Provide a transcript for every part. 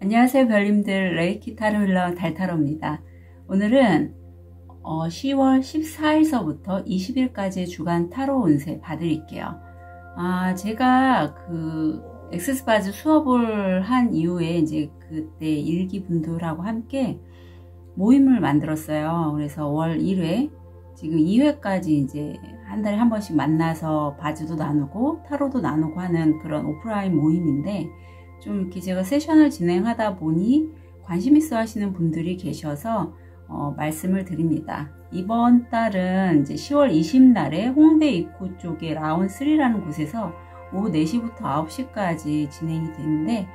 안녕하세요 별님들, 레이키 타로 힐러 달타로입니다. 오늘은 10월 14일서부터 20일까지의 주간 타로 운세 봐드릴게요. 제가 그 엑세스바즈 수업을 한 이후에 이제 그때 일기분들하고 함께 모임을 만들었어요. 그래서 월 1회, 지금 2회까지 이제 한 달에 한 번씩 만나서 바즈도 나누고 타로도 나누고 하는 그런 오프라인 모임인데, 좀 이렇게 제가 세션을 진행하다 보니 관심 있어 하시는 분들이 계셔서 말씀을 드립니다. 이번 달은 이제 10월 20날에 홍대 입구 쪽에 라운3라는 곳에서 오후 4시부터 9시까지 진행이 되는데,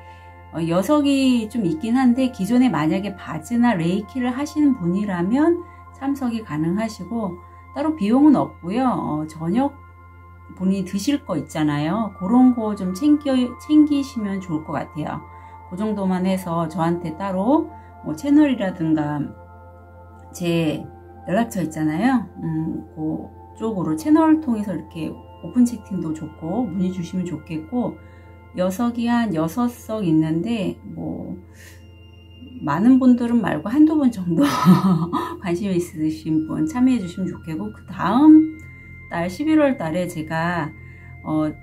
여석이 좀 있긴 한데 기존에 만약에 바즈나 레이키를 하시는 분이라면 참석이 가능하시고, 따로 비용은 없고요. 저녁 본인이 드실 거 있잖아요. 그런 거 좀 챙기시면 좋을 것 같아요. 그 정도만 해서 저한테 따로 뭐 채널이라든가 제 연락처 있잖아요. 그쪽으로 채널을 통해서 이렇게 오픈 채팅도 좋고 문의 주시면 좋겠고, 여석이 한 6석 있는데 뭐 많은 분들은 말고 한두 분 정도 관심 있으신 분 참여해 주시면 좋겠고, 그 다음 달 11월 달에 제가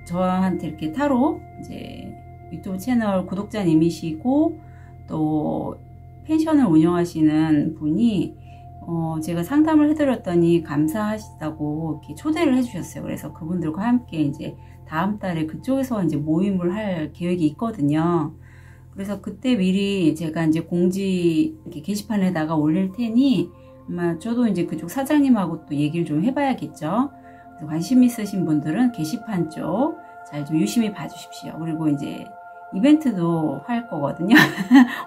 저한테 이렇게 타로 이제 유튜브 채널 구독자님이시고 또 펜션을 운영하시는 분이 제가 상담을 해드렸더니 감사하시다고 이렇게 초대를 해주셨어요. 그래서 그분들과 함께 이제 다음 달에 그쪽에서 이제 모임을 할 계획이 있거든요. 그래서 그때 미리 제가 이제 공지 이렇게 게시판에다가 올릴 테니 아마 저도 이제 그쪽 사장님하고 또 얘기를 좀 해봐야겠죠. 그래서 관심 있으신 분들은 게시판 쪽 잘 좀 유심히 봐주십시오. 그리고 이제 이벤트도 할 거거든요.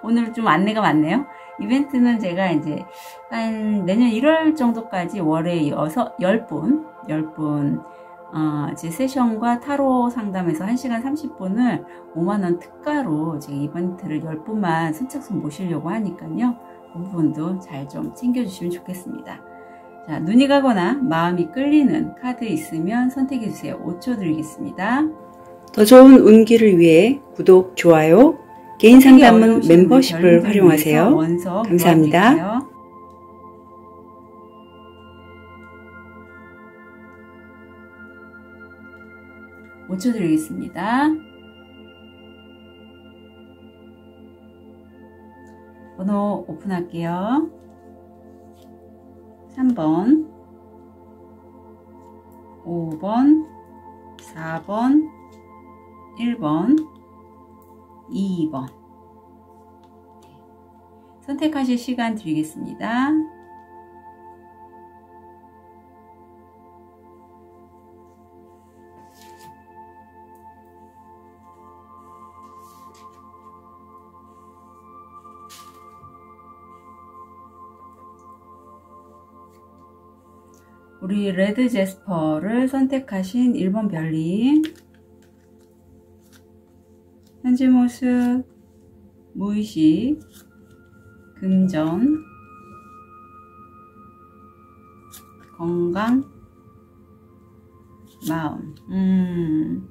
오늘 좀 안내가 많네요. 이벤트는 제가 이제 한 내년 1월 정도까지 월에 10분 제 세션과 타로 상담에서 1시간 30분을 5만원 특가로 제가 이벤트를 10분만 선착순 모시려고 하니까요. 그 부분도 잘 좀 챙겨주시면 좋겠습니다. 자, 눈이 가거나 마음이 끌리는 카드 있으면 선택해주세요. 5초 드리겠습니다. 더 좋은 운기를 위해 구독, 좋아요, 개인 상담은 멤버십을 활용하세요. 감사합니다. 5초 드리겠습니다. 번호 오픈할게요. 3번, 5번, 4번, 1번, 2번. 선택하실 시간 드리겠습니다. 우리 레드 제스퍼를 선택하신 1번 별님, 현재 모습, 무의식, 금전, 건강, 마음.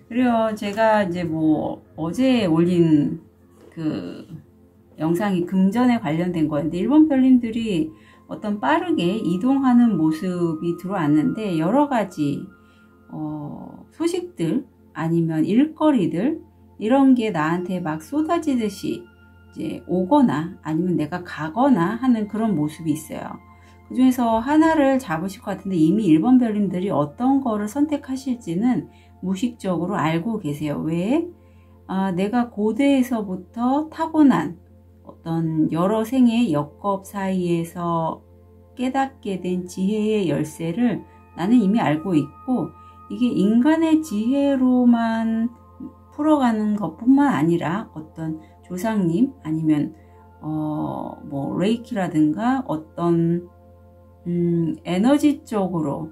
그래요. 제가 이제 뭐 어제 올린 그 영상이 금전에 관련된 거였는데, 1번 별님들이 어떤 빠르게 이동하는 모습이 들어왔는데, 여러 가지 소식들 아니면 일거리들 이런 게 나한테 막 쏟아지듯이 이제 오거나 아니면 내가 가거나 하는 그런 모습이 있어요. 그 중에서 하나를 잡으실 것 같은데, 이미 1번 별님들이 어떤 거를 선택하실지는 무의식적으로 알고 계세요. 왜? 내가 고대에서부터 타고난 어떤 여러 생의 역겁 사이에서 깨닫게 된 지혜의 열쇠를 나는 이미 알고 있고, 이게 인간의 지혜로만 풀어가는 것뿐만 아니라 어떤 조상님 아니면 뭐 레이키라든가 어떤 에너지 쪽으로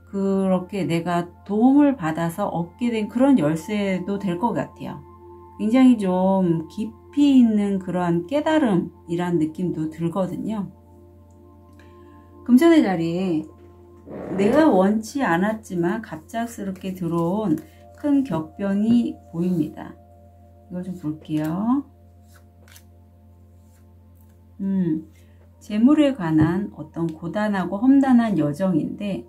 그렇게 내가 도움을 받아서 얻게 된 그런 열쇠도 될 것 같아요. 굉장히 좀 깊이 있는 그러한 깨달음이란 느낌도 들거든요. 금전의 자리에 내가 원치 않았지만 갑작스럽게 들어온 큰 격변이 보입니다. 이걸 좀 볼게요. 재물에 관한 어떤 고단하고 험난한 여정인데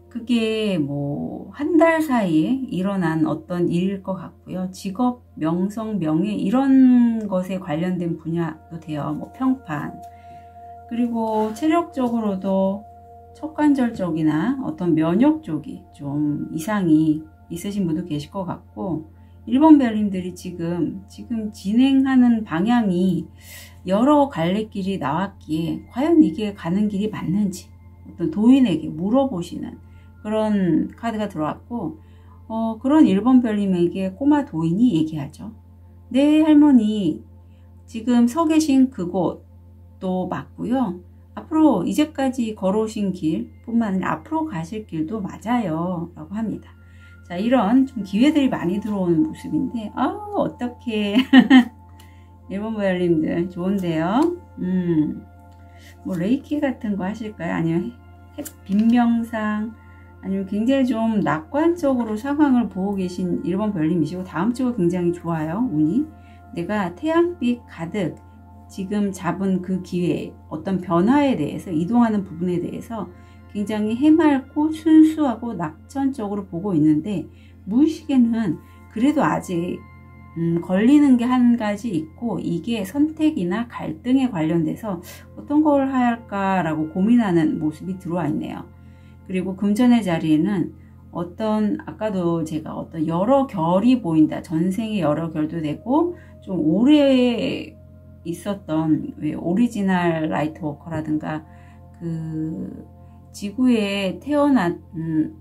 그게 뭐 한 달 사이에 일어난 어떤 일일 것 같고요. 직업, 명성, 명예 이런 것에 관련된 분야도 돼요. 뭐 평판. 그리고 체력적으로도 척관절 쪽이나 어떤 면역 쪽이 좀 이상이 있으신 분도 계실 것 같고 1번 별님들이 지금 진행하는 방향이 여러 갈래길이 나왔기에 과연 이게 가는 길이 맞는지 어떤 도인에게 물어보시는 그런 카드가 들어왔고 그런 1번 별님에게 꼬마 도인이 얘기하죠. 내 할머니 지금 서 계신 그곳도 맞고요. 앞으로 이제까지 걸어오신 길 뿐만 아니라 앞으로 가실 길도 맞아요 라고 합니다. 자, 이런 좀 기회들이 많이 들어오는 모습인데 어떡해 1번 별님들 좋은데요. 뭐 레이키 같은 거 하실까요? 아니면 빈명상 아니면 굉장히 좀 낙관적으로 상황을 보고 계신 1번 별님이시고 다음 주가 굉장히 좋아요. 운이 내가 태양빛 가득 지금 잡은 그 기회 어떤 변화에 대해서 이동하는 부분에 대해서 굉장히 해맑고 순수하고 낙천적으로 보고 있는데 무의식에는 그래도 아직 걸리는 게 한 가지 있고 이게 선택이나 갈등에 관련돼서 어떤 걸 할까라고 고민하는 모습이 들어와 있네요. 그리고 금전의 자리에는 아까도 제가 어떤 여러 결이 보인다. 전생의 여러 결도 되고 좀 오래 있었던 오리지널 라이트워커라든가 그 지구에 태어난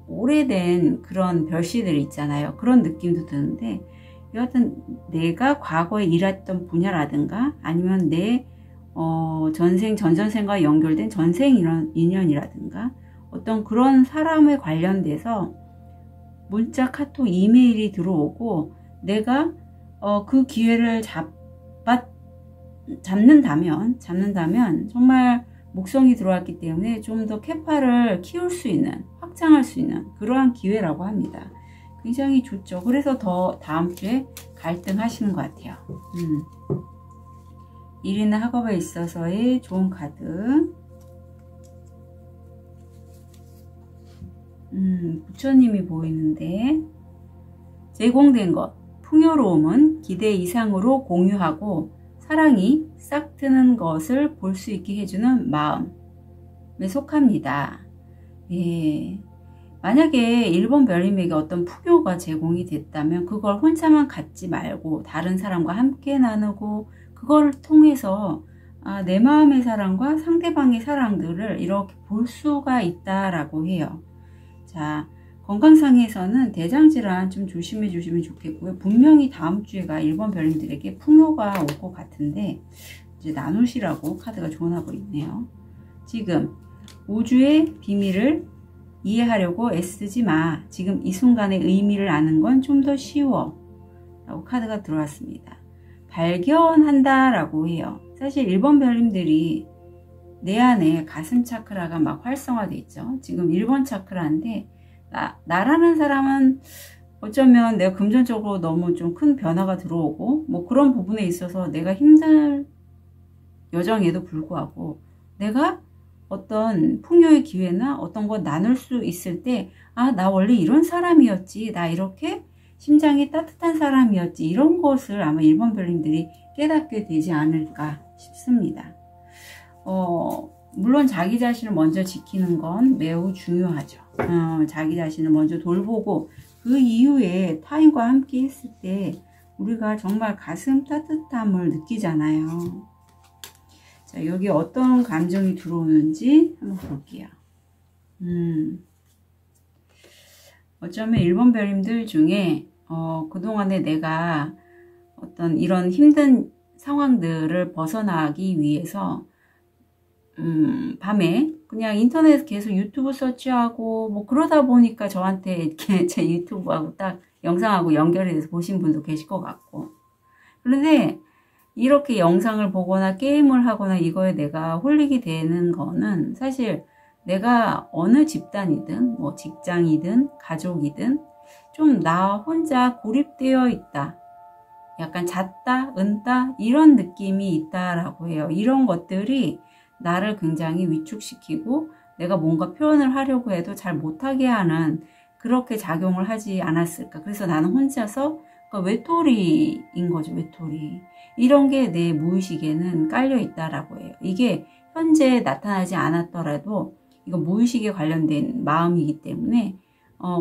오래된 그런 별씨들 있잖아요. 그런 느낌도 드는데 여하튼 내가 과거에 일했던 분야라든가 아니면 내 전생 전전생과 연결된 전생 인연이라든가 어떤 그런 사람에 관련돼서 문자, 카톡, 이메일이 들어오고 내가 그 기회를 잡는다면 정말 목성이 들어왔기 때문에 좀 더 캐파를 키울 수 있는, 확장할 수 있는 그러한 기회라고 합니다. 굉장히 좋죠. 그래서 더 다음 주에 갈등하시는 것 같아요. 일이나 학업에 있어서의 좋은 카드. 부처님이 보이는데 제공된 것, 풍요로움은 기대 이상으로 공유하고 사랑이 싹 트는 것을 볼 수 있게 해주는 마음에 속합니다. 예. 만약에 1번 별님에게 어떤 풍요가 제공이 됐다면 그걸 혼자만 갖지 말고 다른 사람과 함께 나누고 그걸 통해서 내 마음의 사랑과 상대방의 사랑들을 이렇게 볼 수가 있다라고 해요. 자, 건강상에서는 대장질환 좀 조심해 주시면 좋겠고요. 분명히 다음 주에가 1번 별님들에게 풍요가 올 것 같은데 이제 나누시라고 카드가 조언하고 있네요. 지금 우주의 비밀을 이해하려고 애쓰지 마. 지금 이 순간의 의미를 아는 건 좀 더 쉬워. 라고 카드가 들어왔습니다. 발견한다 라고 해요. 사실 1번 별님들이 내 안에 가슴 차크라가 막 활성화되어 있죠. 지금 1번 차크라인데 나라는 사람은 어쩌면 내가 금전적으로 너무 좀 큰 변화가 들어오고 뭐 그런 부분에 있어서 내가 힘든 여정에도 불구하고 내가 어떤 풍요의 기회나 어떤 거 나눌 수 있을 때 나 원래 이런 사람이었지, 나 이렇게 심장이 따뜻한 사람이었지, 이런 것을 아마 1번 별님들이 깨닫게 되지 않을까 싶습니다. 물론 자기 자신을 먼저 지키는 건 매우 중요하죠. 자기 자신을 먼저 돌보고 그 이후에 타인과 함께 했을 때 우리가 정말 가슴 따뜻함을 느끼잖아요. 자, 여기 어떤 감정이 들어오는지 한번 볼게요. 어쩌면 1번 별님들 중에 그동안에 내가 어떤 이런 힘든 상황들을 벗어나기 위해서 밤에 그냥 인터넷 계속 유튜브 서치하고 뭐 그러다 보니까 저한테 이렇게 제 유튜브하고 딱 영상하고 연결이 돼서 보신 분도 계실 것 같고, 그런데 이렇게 영상을 보거나 게임을 하거나 이거에 내가 홀리게 되는 거는 사실 내가 어느 집단이든 뭐 직장이든 가족이든 좀 나 혼자 고립되어 있다, 약간 잦다, 은다 이런 느낌이 있다라고 해요. 이런 것들이 나를 굉장히 위축시키고 내가 뭔가 표현을 하려고 해도 잘 못하게 하는 그렇게 작용을 하지 않았을까. 그래서 나는 혼자서 외톨이인 거죠. 외톨이. 이런 게 내 무의식에는 깔려 있다라고 해요. 이게 현재 나타나지 않았더라도 이거 무의식에 관련된 마음이기 때문에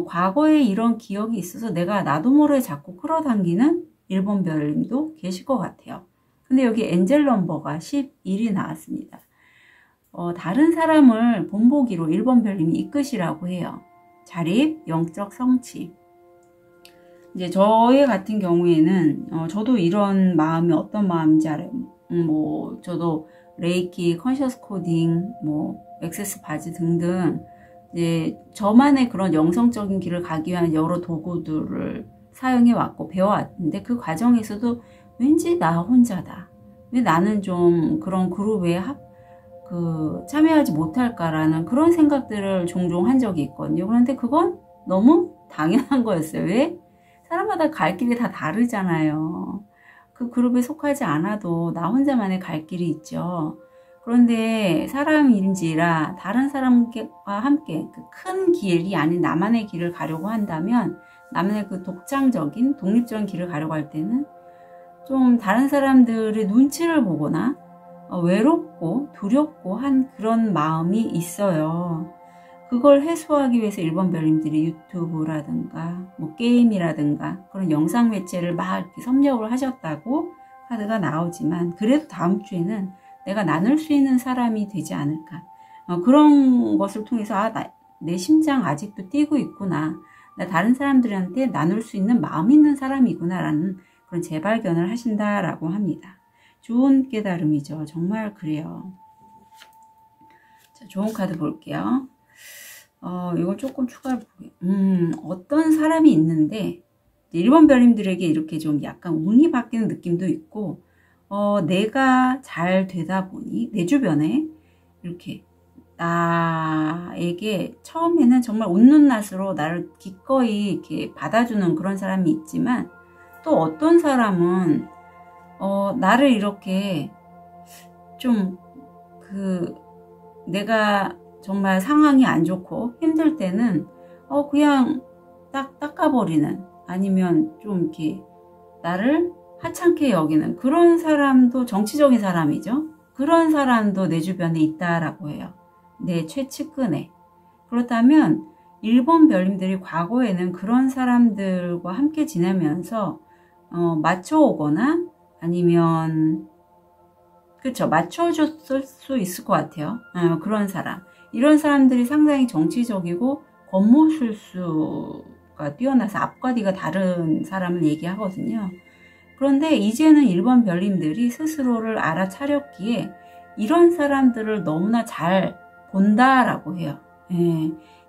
과거에 이런 기억이 있어서 내가 나도 모르게 자꾸 끌어당기는 1번 별님도 계실 것 같아요. 근데 여기 엔젤 넘버가 11이 나왔습니다. 다른 사람을 본보기로 1번 별님이 이끄시라고 해요. 자립, 영적 성취. 이제 저의 같은 경우에는 저도 이런 마음이 어떤 마음인지 알아요. 저도 레이키, 컨셔스 코딩, 액세스 바지 등등 이제 저만의 그런 영성적인 길을 가기 위한 여러 도구들을 사용해 왔고 배워왔는데 그 과정에서도 왠지 나 혼자다. 왜 나는 좀 그런 그룹에 참여하지 못할까라는 그런 생각들을 종종 한 적이 있거든요. 그런데 그건 너무 당연한 거였어요. 왜? 사람마다 갈 길이 다 다르잖아요. 그 그룹에 속하지 않아도 나 혼자만의 갈 길이 있죠. 그런데 사람인지라 다른 사람과 함께 그 큰 길이 아닌 나만의 길을 가려고 한다면 나만의 그 독창적인 독립적인 길을 가려고 할 때는 좀 다른 사람들의 눈치를 보거나 외롭고 두렵고 한 그런 마음이 있어요. 그걸 해소하기 위해서 1번 별님들이 유튜브라든가 게임이라든가 그런 영상 매체를 막 이렇게 섭렵을 하셨다고 카드가 나오지만 그래도 다음 주에는 내가 나눌 수 있는 사람이 되지 않을까. 그런 것을 통해서 내 심장 아직도 뛰고 있구나. 나 다른 사람들한테 나눌 수 있는 마음 있는 사람이구나 라는 그런 재발견을 하신다라고 합니다. 좋은 깨달음이죠. 정말 그래요. 자, 좋은 카드 볼게요. 이걸 조금 추가로 볼게요. 어떤 사람이 있는데 1번 별님들에게 이렇게 좀 약간 운이 바뀌는 느낌도 있고 내가 잘 되다 보니 내 주변에 이렇게 나에게 처음에는 정말 웃는 낯으로 나를 기꺼이 이렇게 받아주는 그런 사람이 있지만 또 어떤 사람은 나를 이렇게 좀 내가 정말 상황이 안 좋고 힘들 때는 그냥 딱 닦아버리는 아니면 좀 이렇게 나를 하찮게 여기는 그런 사람도 정치적인 사람이죠. 그런 사람도 내 주변에 있다라고 해요. 내 최측근에. 그렇다면 1번 별님들이 과거에는 그런 사람들과 함께 지내면서 맞춰오거나 아니면 맞춰줬을 수 있을 것 같아요. 그런 사람. 이런 사람들이 상당히 정치적이고 겉모술수가 뛰어나서 앞과 뒤가 다른 사람을 얘기하거든요. 그런데 이제는 1번 별님들이 스스로를 알아차렸기에 이런 사람들을 너무나 잘 본다라고 해요.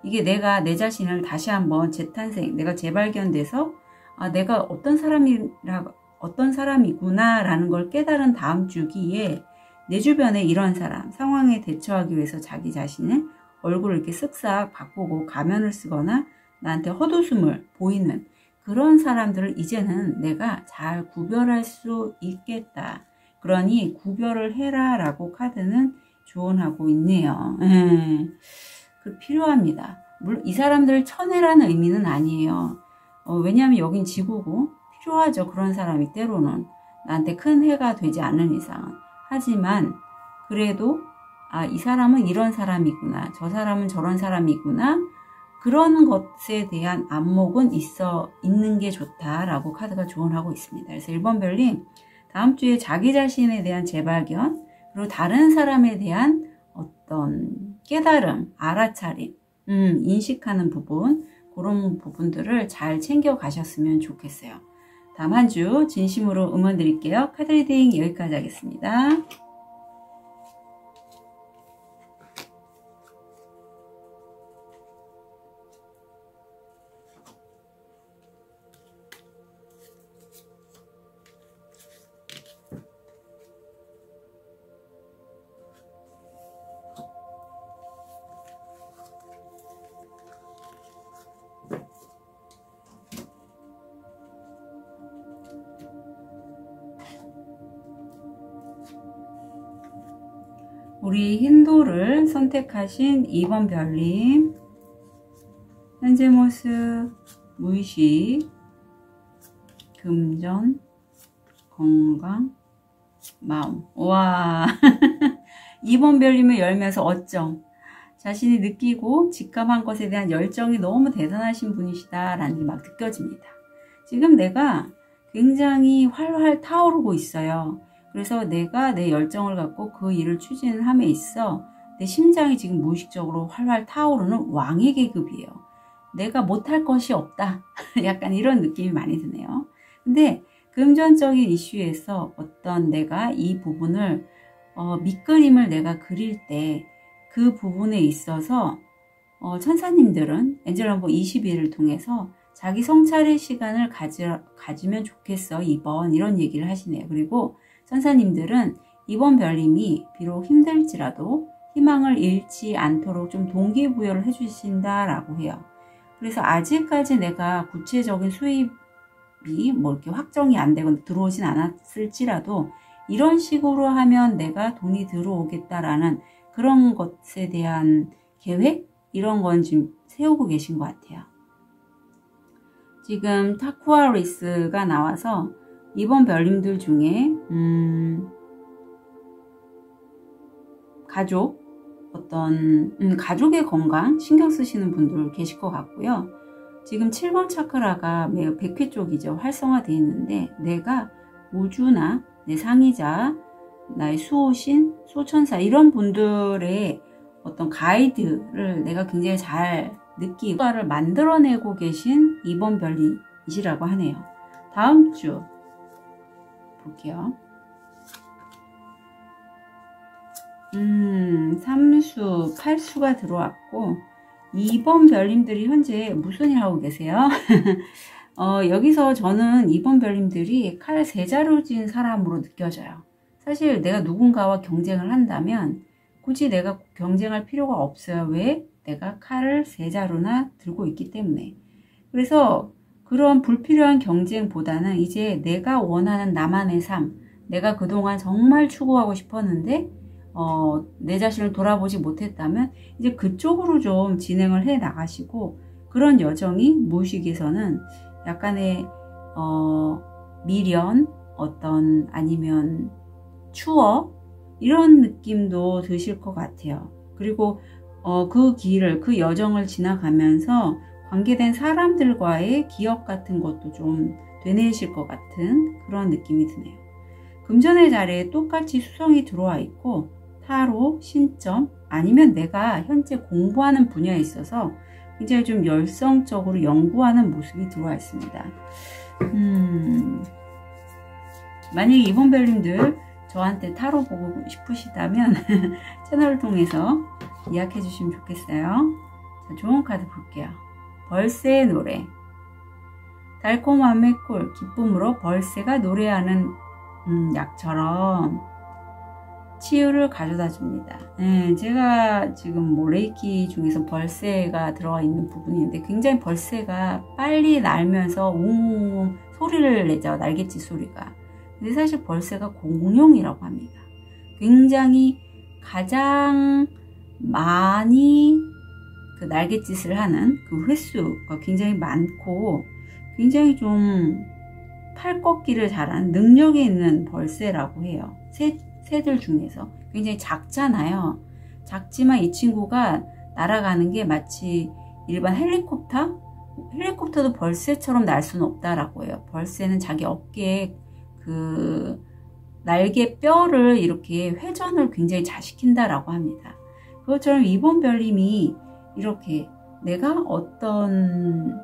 이게 내가 내 자신을 다시 한번 재탄생, 내가 재발견돼서 내가 어떤 사람이구나 라는 걸 깨달은 다음 주기에 내 주변에 이런 사람, 상황에 대처하기 위해서 자기 자신의 얼굴을 이렇게 쓱싹 바꾸고 가면을 쓰거나 나한테 헛웃음을 보이는 그런 사람들을 이제는 내가 잘 구별할 수 있겠다. 그러니 구별을 해라 라고 카드는 조언하고 있네요. 필요합니다. 물론 이 사람들을 쳐내라는 의미는 아니에요. 왜냐하면 여긴 지구고 필요하죠. 그런 사람이 때로는 나한테 큰 해가 되지 않는 이상은. 하지만 그래도 이 사람은 이런 사람이구나. 저 사람은 저런 사람이구나. 그런 것에 대한 안목은 있는 게 좋다라고 카드가 조언하고 있습니다. 그래서 1번 별님 다음 주에 자기 자신에 대한 재발견 그리고 다른 사람에 대한 어떤 깨달음, 알아차림, 인식하는 부분 그런 부분들을 잘 챙겨 가셨으면 좋겠어요. 다음 한 주 진심으로 응원 드릴게요. 카드 리딩 여기까지 하겠습니다. 우리 힌두를 선택하신 2번 별님, 현재 모습, 무의식, 금전, 건강, 마음. 와 2번 별님을 열면서 어쩜 자신이 느끼고 직감한 것에 대한 열정이 너무 대단하신 분이시다 라는 게 막 느껴집니다. 지금 내가 굉장히 활활 타오르고 있어요. 그래서 내가 내 열정을 갖고 그 일을 추진함에 있어 내 심장이 지금 무의식적으로 활활 타오르는 왕의 계급이에요. 내가 못할 것이 없다. 약간 이런 느낌이 많이 드네요. 근데 금전적인 이슈에서 어떤 내가 이 부분을 밑그림을 내가 그릴 때 그 부분에 있어서 천사님들은 엔젤 넘버 21을 통해서 자기 성찰의 시간을 가지면 좋겠어 2번 이런 얘기를 하시네요. 그리고 천사님들은 2번 별님이 비록 힘들지라도 희망을 잃지 않도록 좀 동기부여를 해주신다라고 해요. 그래서 아직까지 내가 구체적인 수입이 뭐 이렇게 확정이 안 되거나 들어오진 않았을지라도 이런 식으로 하면 내가 돈이 들어오겠다라는 그런 것에 대한 계획? 이런 건 지금 세우고 계신 것 같아요. 지금 타쿠아리스가 나와서 이번 별님들 중에 가족, 가족의 건강 신경 쓰시는 분들 계실 것 같고요. 지금 7번 차크라가 매우 백회 쪽이죠. 활성화되어 있는데 내가 우주나 내 상의자, 나의 수호신, 수호천사 이런 분들의 어떤 가이드를 내가 굉장히 잘 느끼고 뭔가를 만들어내고 계신 2번 별이시라고 하네요. 다음 주 볼게요. 3수, 8수가 들어왔고 2번 별님들이 현재 무슨 일 하고 계세요? 여기서 저는 2번 별님들이 칼 3자루 쥔 사람으로 느껴져요. 사실 내가 누군가와 경쟁을 한다면 굳이 내가 경쟁할 필요가 없어요. 왜? 내가 칼을 3자루나 들고 있기 때문에. 그래서 그런 불필요한 경쟁보다는 이제 내가 원하는 나만의 삶, 내가 그동안 정말 추구하고 싶었는데 내 자신을 돌아보지 못했다면 이제 그쪽으로 좀 진행을 해 나가시고 그런 여정이 무의식에서는 약간의 미련, 아니면 추억 이런 느낌도 드실 것 같아요. 그리고 그 길을, 그 여정을 지나가면서 관계된 사람들과의 기억 같은 것도 좀 되뇌실 것 같은 그런 느낌이 드네요. 금전의 자리에 똑같이 수성이 들어와 있고 타로, 신점 아니면 내가 현재 공부하는 분야에 있어서 굉장히 좀 열성적으로 연구하는 모습이 들어와 있습니다. 만약에 이번 별님들 저한테 타로 보고 싶으시다면 채널을 통해서 예약해 주시면 좋겠어요. 자, 좋은 카드 볼게요. 벌새의 노래. 달콤함의 꿀, 기쁨으로 벌새가 노래하는 약처럼 치유를 가져다 줍니다. 네, 제가 지금 뭐 레이키 중에서 벌새가 들어가 있는 부분인데 굉장히 벌새가 빨리 날면서 웅웅 소리를 내죠. 날갯짓 소리가. 근데 사실 벌새가 공룡이라고 합니다. 굉장히 가장 많이 그 날갯짓을 하는 그 횟수가 굉장히 많고 굉장히 좀 팔 꺾기를 잘하는 능력이 있는 벌새라고 해요. 새들 중에서 굉장히 작잖아요. 작지만 이 친구가 날아가는 게 마치 일반 헬리콥터도 벌새처럼 날 수는 없다라고 해요. 벌새는 자기 어깨에 그 날개 뼈를 이렇게 회전을 굉장히 잘 시킨다라고 합니다. 그것처럼 이번 별님이 이렇게 내가 어떤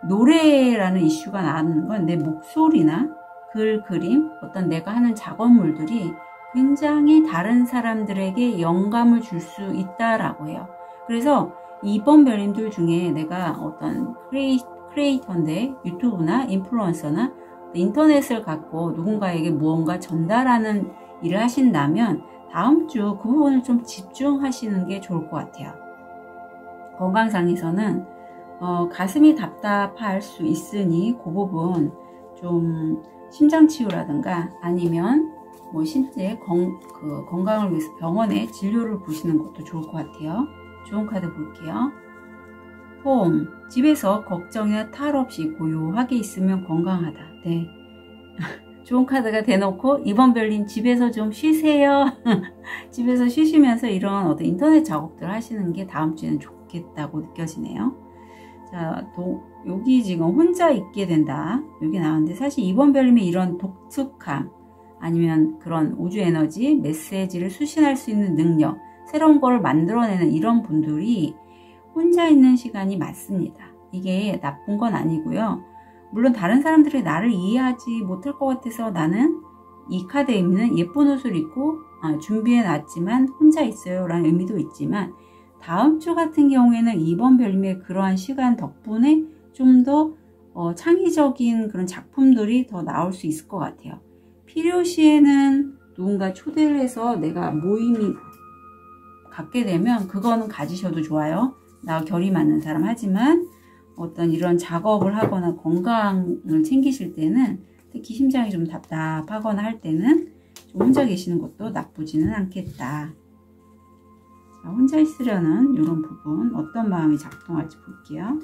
노래라는 이슈가 나오는 건 내 목소리나 글, 그림, 어떤 내가 하는 작업물들이 굉장히 다른 사람들에게 영감을 줄 수 있다라고 해요. 그래서 이번 별님들 중에 내가 어떤 크리에이터인데 유튜브나 인플루언서나 인터넷을 갖고 누군가에게 무언가 전달하는 일을 하신다면 다음 주 그 부분을 좀 집중하시는 게 좋을 것 같아요. 건강상에서는 가슴이 답답할 수 있으니 그 부분 좀 심장치유라든가 아니면 뭐 실제 건강을 위해서 병원에 진료를 보시는 것도 좋을 것 같아요. 좋은 카드 볼게요. 홈, 집에서 걱정이나 탈 없이 고요하게 있으면 건강하다. 네. 좋은 카드가 대놓고 이번 별님 집에서 좀 쉬세요. 집에서 쉬시면서 이런 어떤 인터넷 작업들 하시는 게 다음 주에는 좋겠다고 느껴지네요. 자, 여기 지금 혼자 있게 된다. 여기 나왔는데 사실 이번 별님의 이런 독특함 아니면 그런 우주 에너지, 메시지를 수신할 수 있는 능력, 새로운 걸 만들어내는 이런 분들이 혼자 있는 시간이 많습니다. 이게 나쁜 건 아니고요. 물론 다른 사람들이 나를 이해하지 못할 것 같아서 나는 이 카드의 의미는 예쁜 옷을 입고 준비해 놨지만 혼자 있어요 라는 의미도 있지만 다음 주 같은 경우에는 이번 별님의 그러한 시간 덕분에 좀 더 창의적인 그런 작품들이 더 나올 수 있을 것 같아요. 필요시에는 누군가 초대를 해서 내가 모임이 갖게 되면 그거는 가지셔도 좋아요. 나와 결이 맞는 사람. 하지만 어떤 이런 작업을 하거나 건강을 챙기실 때는 특히 심장이 좀 답답하거나 할 때는 좀 혼자 계시는 것도 나쁘지는 않겠다. 자, 혼자 있으려는 이런 부분 어떤 마음이 작동할지 볼게요.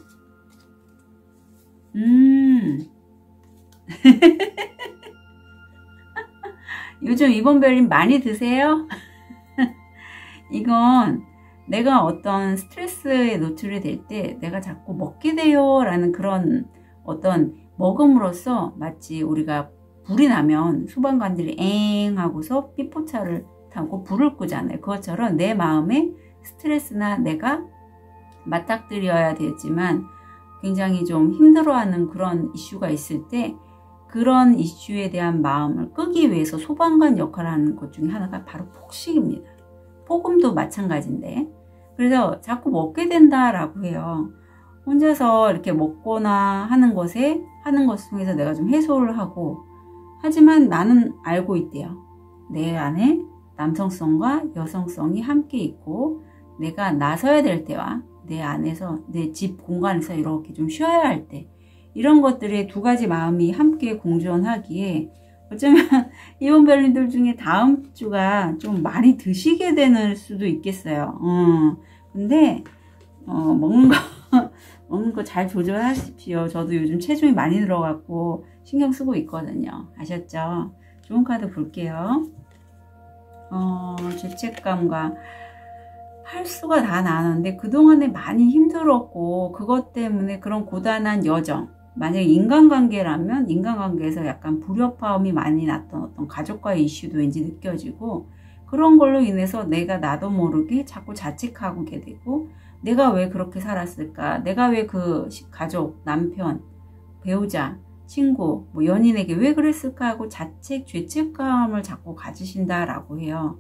요즘 이번 별님 많이 드세요? 이건 내가 어떤 스트레스에 노출이 될 때 내가 자꾸 먹게 돼요 라는 그런 어떤 먹음으로써 마치 우리가 불이 나면 소방관들이 엥 하고서 삐포차를 타고 불을 끄잖아요. 그것처럼 내 마음에 스트레스나 내가 맞닥뜨려야 되지만 굉장히 좀 힘들어하는 그런 이슈가 있을 때 그런 이슈에 대한 마음을 끄기 위해서 소방관 역할을 하는 것 중에 하나가 바로 폭식입니다. 폭음도 마찬가지인데 그래서 자꾸 먹게 된다라고 해요. 혼자서 이렇게 먹거나 하는 것 통해서 내가 좀 해소를 하고 하지만 나는 알고 있대요. 내 안에 남성성과 여성성이 함께 있고 내가 나서야 될 때와 내 안에서 내 집 공간에서 이렇게 좀 쉬어야 할 때 이런 것들의 두 가지 마음이 함께 공존하기에 어쩌면 이번 별님들 중에 다음 주가 좀 많이 드시게 되는 수도 있겠어요. 근데 먹는 거 잘 조절하십시오. 저도 요즘 체중이 많이 늘어갖고 신경 쓰고 있거든요. 아셨죠? 좋은 카드 볼게요. 죄책감과 활수가 다 나왔는데 그동안에 많이 힘들었고 그것 때문에 그런 고단한 여정 만약에 인간관계라면 인간관계에서 약간 불협화음이 많이 났던 어떤 가족과의 이슈도 왠지 느껴지고 그런 걸로 인해서 내가 나도 모르게 자꾸 자책하게 되고 내가 왜 그렇게 살았을까? 내가 왜 그 가족, 남편, 배우자, 친구, 뭐 연인에게 왜 그랬을까 하고 자책, 죄책감을 자꾸 가지신다라고 해요.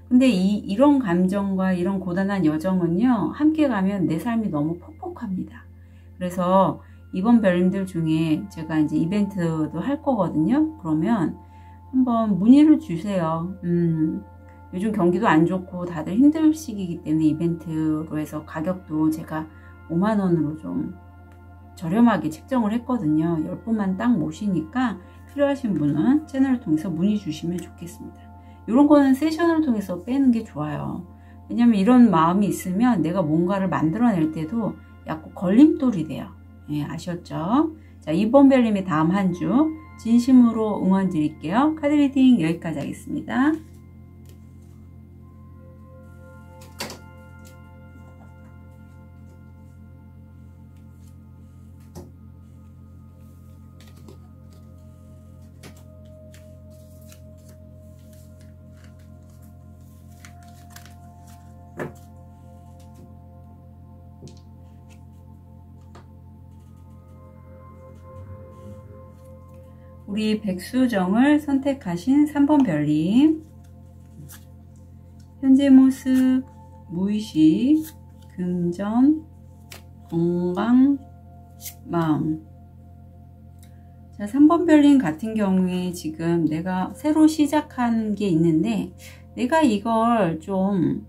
근데 이런 감정과 이런 고단한 여정은요, 함께 가면 내 삶이 너무 퍽퍽합니다. 그래서 이번 별님들 중에 제가 이제 이벤트도 할 거거든요. 그러면 한번 문의를 주세요. 요즘 경기도 안 좋고 다들 힘들 시기이기 때문에 이벤트로 해서 가격도 제가 5만원으로 좀 저렴하게 책정을 했거든요. 10분만 딱 모시니까 필요하신 분은 채널을 통해서 문의 주시면 좋겠습니다. 이런 거는 세션을 통해서 빼는 게 좋아요. 왜냐면 이런 마음이 있으면 내가 뭔가를 만들어낼 때도 약간 걸림돌이 돼요. 예, 아셨죠? 자, 이번 별님의 다음 한 주 진심으로 응원 드릴게요. 카드 리딩 여기까지 하겠습니다. 우리 백수정을 선택하신 3번 별님, 현재 모습, 무의식, 금전, 건강, 마음. 자, 3번 별님 같은 경우에 지금 내가 새로 시작한 게 있는데 내가 이걸 좀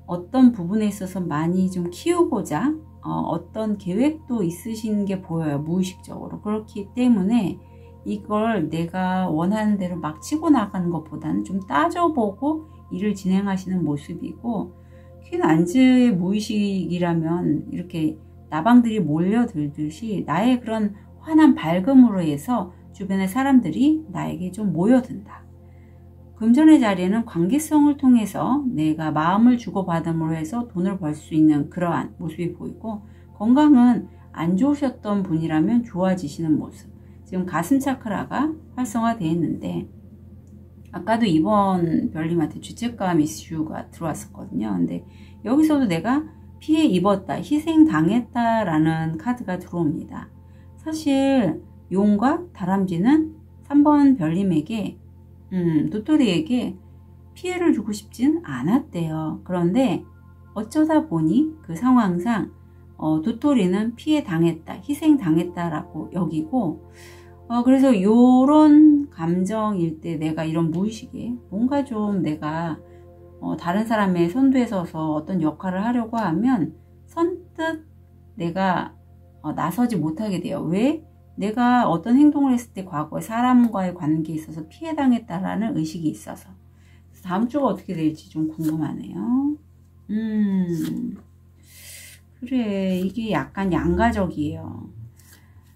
어떤 부분에 있어서 많이 좀 키우고자 어떤 계획도 있으신 게 보여요. 무의식적으로. 그렇기 때문에 이걸 내가 원하는 대로 막 치고 나가는 것보다는 좀 따져보고 일을 진행하시는 모습이고, 퀸 안즈의 무의식이라면 이렇게 나방들이 몰려들듯이 나의 그런 환한 밝음으로 해서 주변의 사람들이 나에게 좀 모여든다. 금전의 자리에는 관계성을 통해서 내가 마음을 주고받음으로 해서 돈을 벌 수 있는 그러한 모습이 보이고, 건강은 안 좋으셨던 분이라면 좋아지시는 모습. 지금 가슴 차크라가 활성화되어 있는데, 아까도 이번 별님한테 죄책감 이슈가 들어왔었거든요. 근데 여기서도 내가 피해 입었다, 희생당했다라는 카드가 들어옵니다. 사실 용과 다람쥐는 3번 별님에게 도토리에게 피해를 주고 싶진 않았대요. 그런데 어쩌다 보니 그 상황상 도토리는 피해 당했다, 희생 당했다라고 여기고, 그래서 요런 감정일 때 내가 이런 무의식에 뭔가 좀 내가 다른 사람의 선두에 서서 어떤 역할을 하려고 하면 선뜻 내가 나서지 못하게 돼요. 왜? 내가 어떤 행동을 했을 때 과거에 사람과의 관계에 있어서 피해당했다라는 의식이 있어서. 다음 주가 어떻게 될지 좀 궁금하네요. 그래, 이게 약간 양가적이에요.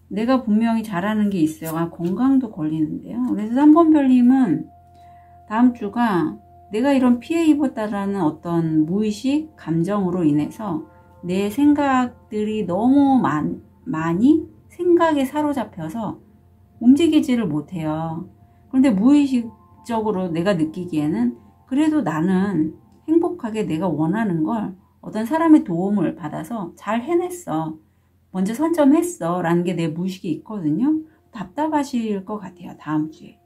내가 분명히 잘하는 게 있어요. 건강도 걸리는데요. 그래서 3번 별님은 다음 주가 내가 이런 피해 입었다라는 어떤 무의식 감정으로 인해서 내 생각들이 너무 많이 생각에 사로잡혀서 움직이지를 못해요. 그런데 무의식적으로 내가 느끼기에는 그래도 나는 행복하게 내가 원하는 걸 어떤 사람의 도움을 받아서 잘 해냈어. 먼저 선점했어. 라는 게 내 무의식이 있거든요. 답답하실 것 같아요. 다음 주에.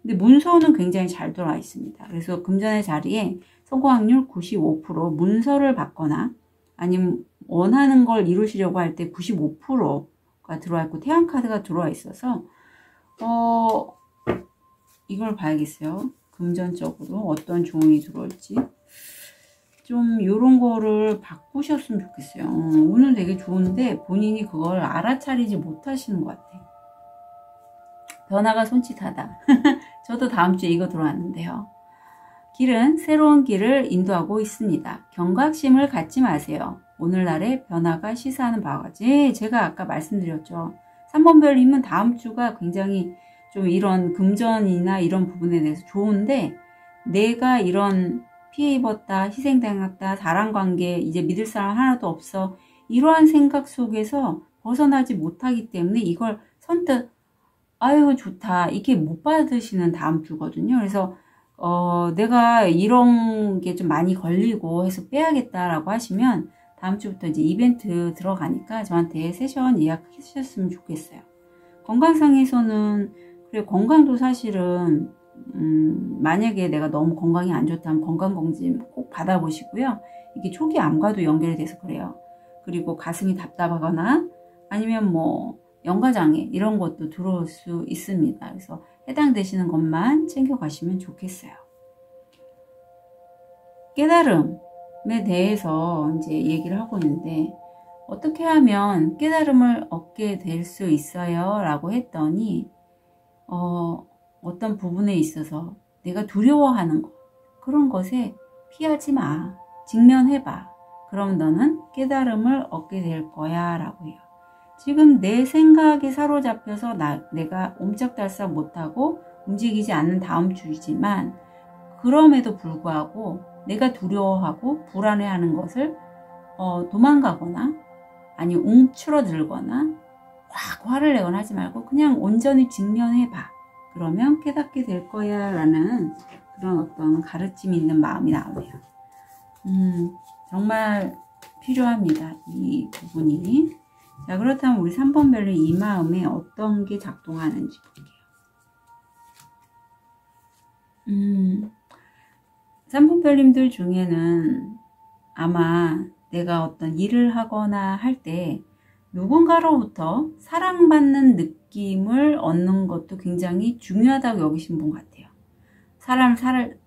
근데 문서는 굉장히 잘 돌아와 있습니다. 그래서 금전의 자리에 성공 확률 95%, 문서를 받거나 아니면 원하는 걸 이루시려고 할 때 95%가 들어와 있고 태양카드가 들어와 있어서 이걸 봐야겠어요. 금전적으로 어떤 조언이 들어올지. 좀 요런 거를 바꾸셨으면 좋겠어요. 오늘 되게 좋은데 본인이 그걸 알아차리지 못하시는 것 같아요. 변화가 손짓하다. 저도 다음 주에 이거 들어왔는데요. 길은 새로운 길을 인도하고 있습니다. 경각심을 갖지 마세요. 오늘날의 변화가 시사하는 바와 같이 제가 아까 말씀드렸죠. 3번 별님은 다음 주가 굉장히 좀 이런 금전이나 이런 부분에 대해서 좋은데, 내가 이런 피해 입었다, 희생당했다, 사랑관계 이제 믿을 사람 하나도 없어, 이러한 생각 속에서 벗어나지 못하기 때문에 이걸 선뜻 아유 좋다 이렇게 못 받으시는 다음 주거든요. 그래서 내가 이런 게 좀 많이 걸리고 해서 빼야겠다라고 하시면 다음 주부터 이제 이벤트 들어가니까 저한테 세션 예약해 주셨으면 좋겠어요. 건강상에서는 그래, 건강도 사실은 만약에 내가 너무 건강이 안 좋다면 건강검진 꼭 받아보시고요. 이게 초기 암과도 연결이 돼서 그래요. 그리고 가슴이 답답하거나 아니면 뭐 연가장애 이런 것도 들어올 수 있습니다. 그래서 해당되시는 것만 챙겨가시면 좋겠어요. 깨달음에 대해서 이제 얘기를 하고 있는데, 어떻게 하면 깨달음을 얻게 될 수 있어요? 라고 했더니 어떤 부분에 있어서 내가 두려워하는 것, 그런 것에 피하지 마. 직면해봐. 그럼 너는 깨달음을 얻게 될 거야 라고 해요. 지금 내 생각에 사로잡혀서 내가 옴짝달싹 못하고 움직이지 않는 다음 주이지만, 그럼에도 불구하고 내가 두려워하고 불안해하는 것을 도망가거나 아니면 움츠러들거나 확 화를 내거나 하지 말고 그냥 온전히 직면해봐. 그러면 깨닫게 될 거야 라는 그런 어떤 가르침이 있는 마음이 나오네요. 정말 필요합니다. 이 부분이. 자, 그렇다면 우리 3번 별로 이 마음에 어떤 게 작동하는지 볼게요. 3번 별님들 중에는 아마 내가 어떤 일을 하거나 할 때 누군가로부터 사랑받는 느낌을 얻는 것도 굉장히 중요하다고 여기신 분 같아요.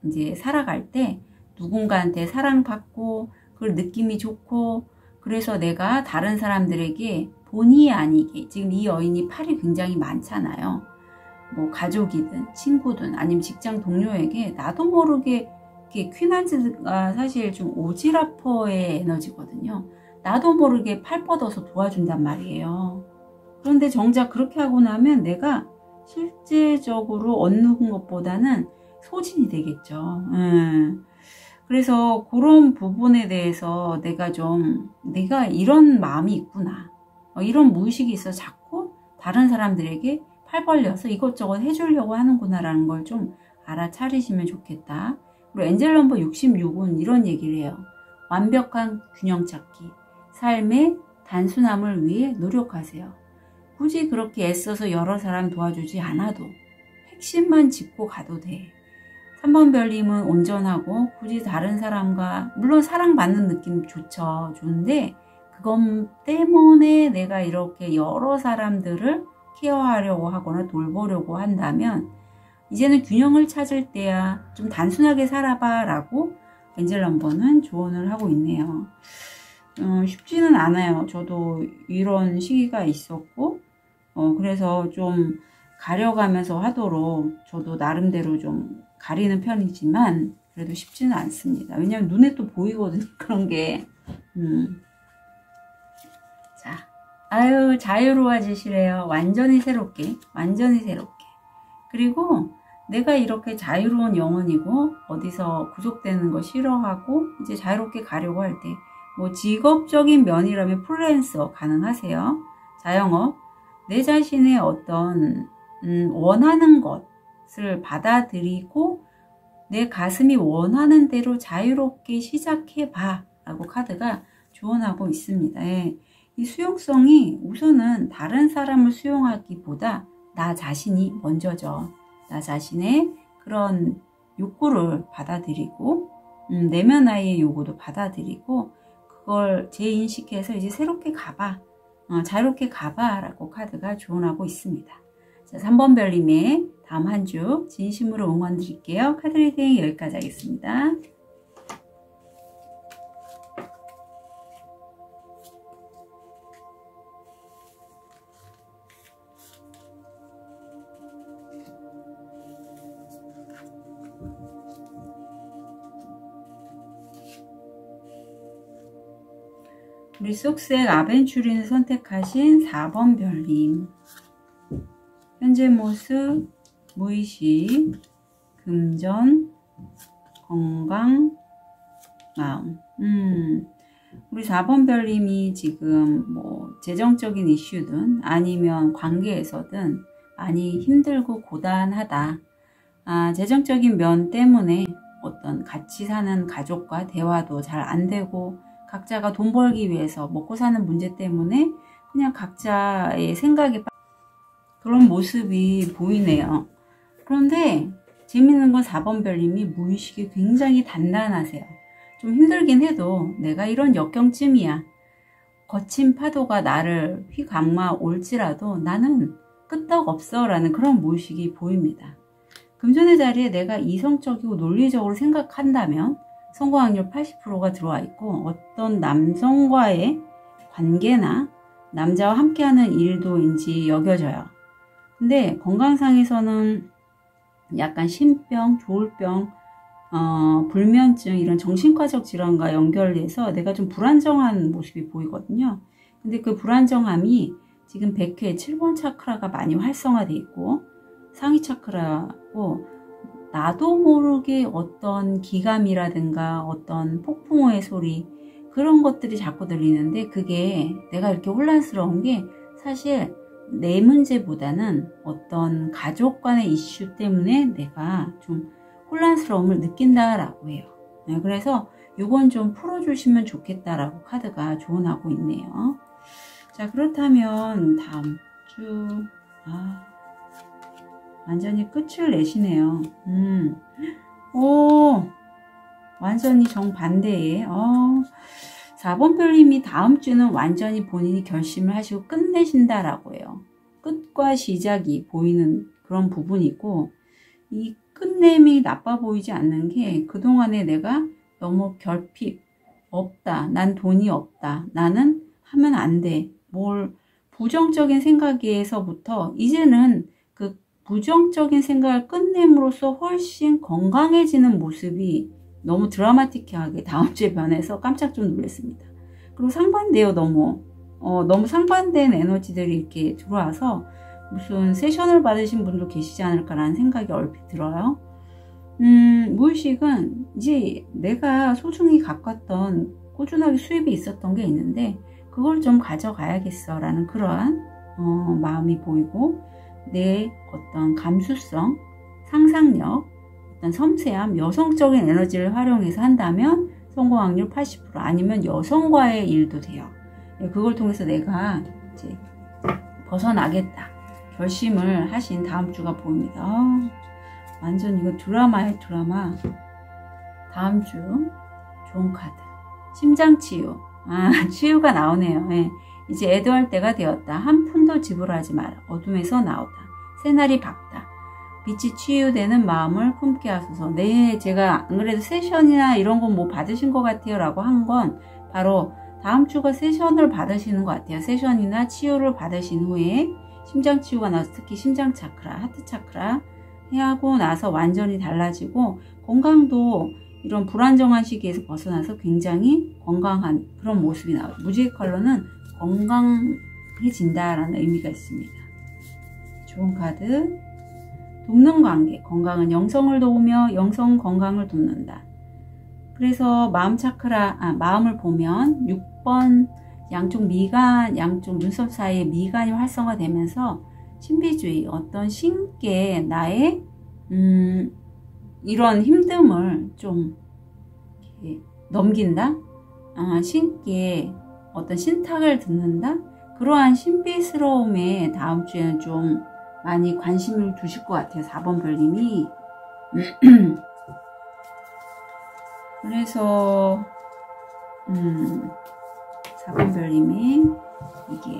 이제 살아갈 때 누군가한테 사랑받고 그 느낌이 좋고, 그래서 내가 다른 사람들에게 본의 아니게, 지금 이 여인이 팔이 굉장히 많잖아요. 뭐 가족이든 친구든 아니면 직장 동료에게 나도 모르게 퀸한즈가 사실 좀 오지라퍼의 에너지거든요. 나도 모르게 팔 뻗어서 도와준단 말이에요. 그런데 정작 그렇게 하고 나면 내가 실제적으로 얻는 것보다는 소진이 되겠죠. 그래서 그런 부분에 대해서 내가 이런 마음이 있구나. 이런 무의식이 있어 자꾸 다른 사람들에게 팔 벌려서 이것저것 해주려고 하는구나라는 걸 좀 알아차리시면 좋겠다. 그리고 엔젤 넘버 66은 이런 얘기를 해요. 완벽한 균형 찾기. 삶의 단순함을 위해 노력하세요. 굳이 그렇게 애써서 여러 사람 도와주지 않아도 핵심만 짚고 가도 돼. 3번 별님은 온전하고 굳이 다른 사람과 물론 사랑받는 느낌 좋은데 그것 때문에 내가 이렇게 여러 사람들을 케어하려고 하거나 돌보려고 한다면 이제는 균형을 찾을 때야 좀 단순하게 살아봐 라고 엔젤 넘버는 조언을 하고 있네요. 쉽지는 않아요. 저도 이런 시기가 있었고 그래서 좀 가려가면서 하도록 저도 나름대로 좀 가리는 편이지만 그래도 쉽지는 않습니다. 왜냐면 눈에 또 보이거든요. 그런 게. 자, 아유 자유로워지시래요. 완전히 새롭게. 그리고 내가 이렇게 자유로운 영혼이고 어디서 구속되는 거 싫어하고 이제 자유롭게 가려고 할 때 뭐 직업적인 면이라면 프리랜서 가능하세요. 자영업. 내 자신의 어떤 원하는 것을 받아들이고 내 가슴이 원하는 대로 자유롭게 시작해봐 라고 카드가 조언하고 있습니다. 예. 이 수용성이 우선은 다른 사람을 수용하기보다 나 자신이 먼저죠. 나 자신의 그런 욕구를 받아들이고 내면 아이의 요구도 받아들이고 그걸 재인식해서 이제 새롭게 가봐. 자유롭게 가봐 라고 카드가 조언하고 있습니다. 자, 3번 별님의 다음 한 주 진심으로 응원 드릴게요. 카드 리딩 여기까지 하겠습니다. 우리 속색 아벤추린을 선택하신 4번 별님. 현재 모습, 무의식, 금전, 건강, 마음. 우리 4번 별님이 지금 뭐 재정적인 이슈든 아니면 관계에서든 많이 힘들고 고단하다. 재정적인 면 때문에 어떤 같이 사는 가족과 대화도 잘 안 되고 각자가 돈 벌기 위해서 먹고 사는 문제 때문에 그냥 각자의 생각이 그런 모습이 보이네요. 그런데 재밌는 건 4번 별님이 무의식이 굉장히 단단하세요. 좀 힘들긴 해도 내가 이런 역경쯤이야. 거친 파도가 나를 휘감아 올지라도 나는 끄떡없어 라는 그런 무의식이 보입니다. 금전의 자리에 내가 이성적이고 논리적으로 생각한다면 성공 확률 80%가 들어와 있고 어떤 남성과의 관계나 남자와 함께하는 일도인지 여겨져요. 근데 건강상에서는 약간 신병, 조울병, 불면증 이런 정신과적 질환과 연결돼서 내가 좀 불안정한 모습이 보이거든요. 근데 그 불안정함이 지금 100회 7번 차크라가 많이 활성화되어 있고 상위 차크라고 나도 모르게 어떤 기감이라든가 어떤 폭풍우의 소리 그런 것들이 자꾸 들리는데 그게 내가 이렇게 혼란스러운 게 사실 내 문제보다는 어떤 가족 간의 이슈 때문에 내가 좀 혼란스러움을 느낀다라고 해요. 네, 그래서 이건 좀 풀어주시면 좋겠다라고 카드가 조언하고 있네요. 자, 그렇다면 다음 주 완전히 끝을 내시네요. 오, 완전히 정반대에. 4번 별님이 다음 주는 완전히 본인이 결심을 하시고 끝내신다라고 해요. 끝과 시작이 보이는 그런 부분이고 이 끝냄이 나빠 보이지 않는 게 그동안에 내가 너무 결핍, 없다, 난 돈이 없다, 나는 하면 안 돼, 뭘 부정적인 생각에서부터 이제는 그 부정적인 생각을 끝냄으로써 훨씬 건강해지는 모습이 너무 드라마틱하게 다음 주에 변해서 깜짝 좀 놀랐습니다. 그리고 상반돼요. 너무 상반된 에너지들이 이렇게 들어와서 무슨 세션을 받으신 분도 계시지 않을까라는 생각이 얼핏 들어요. 무의식은 이제 내가 소중히 가꿨던 꾸준하게 수입이 있었던 게 있는데 그걸 좀 가져가야겠어 라는 그러한 마음이 보이고, 내 어떤 감수성, 상상력, 어떤 섬세함, 여성적인 에너지를 활용해서 한다면 성공 확률 80%, 아니면 여성과의 일도 돼요. 그걸 통해서 내가 이제 벗어나겠다 결심을 하신 다음 주가 보입니다. 완전 이거 드라마예요, 드라마. 다음 주 좋은 카드, 심장치유. 치유가 나오네요. 예. 이제 애도할 때가 되었다. 한 푼도 지불하지 마라. 어둠에서 나오다. 새날이 밝다. 빛이 치유되는 마음을 품게 하소서. 네, 제가 안 그래도 세션이나 이런 건 뭐 받으신 것 같아요 라고 한 건 바로 다음 주가 세션을 받으시는 것 같아요. 세션이나 치유를 받으신 후에 심장 치유가 나서 특히 심장 차크라, 하트 차크라 하고 나서 완전히 달라지고, 건강도 이런 불안정한 시기에서 벗어나서 굉장히 건강한 그런 모습이 나와요. 무지개 컬러는 건강해진다라는 의미가 있습니다. 좋은 카드. 돕는 관계. 건강은 영성을 도우며 영성 건강을 돕는다. 그래서 마음 차크라, 마음을 보면 6번 양쪽 미간, 양쪽 눈썹 사이에 미간이 활성화되면서 신비주의, 어떤 신께 나의 이런 힘듦을 좀 이렇게 넘긴다? 신께 어떤 신탁을 듣는다? 그러한 신비스러움에 다음 주에는 좀 많이 관심을 두실 것 같아요. 4번 별님이. 그래서 4번 별님이 이게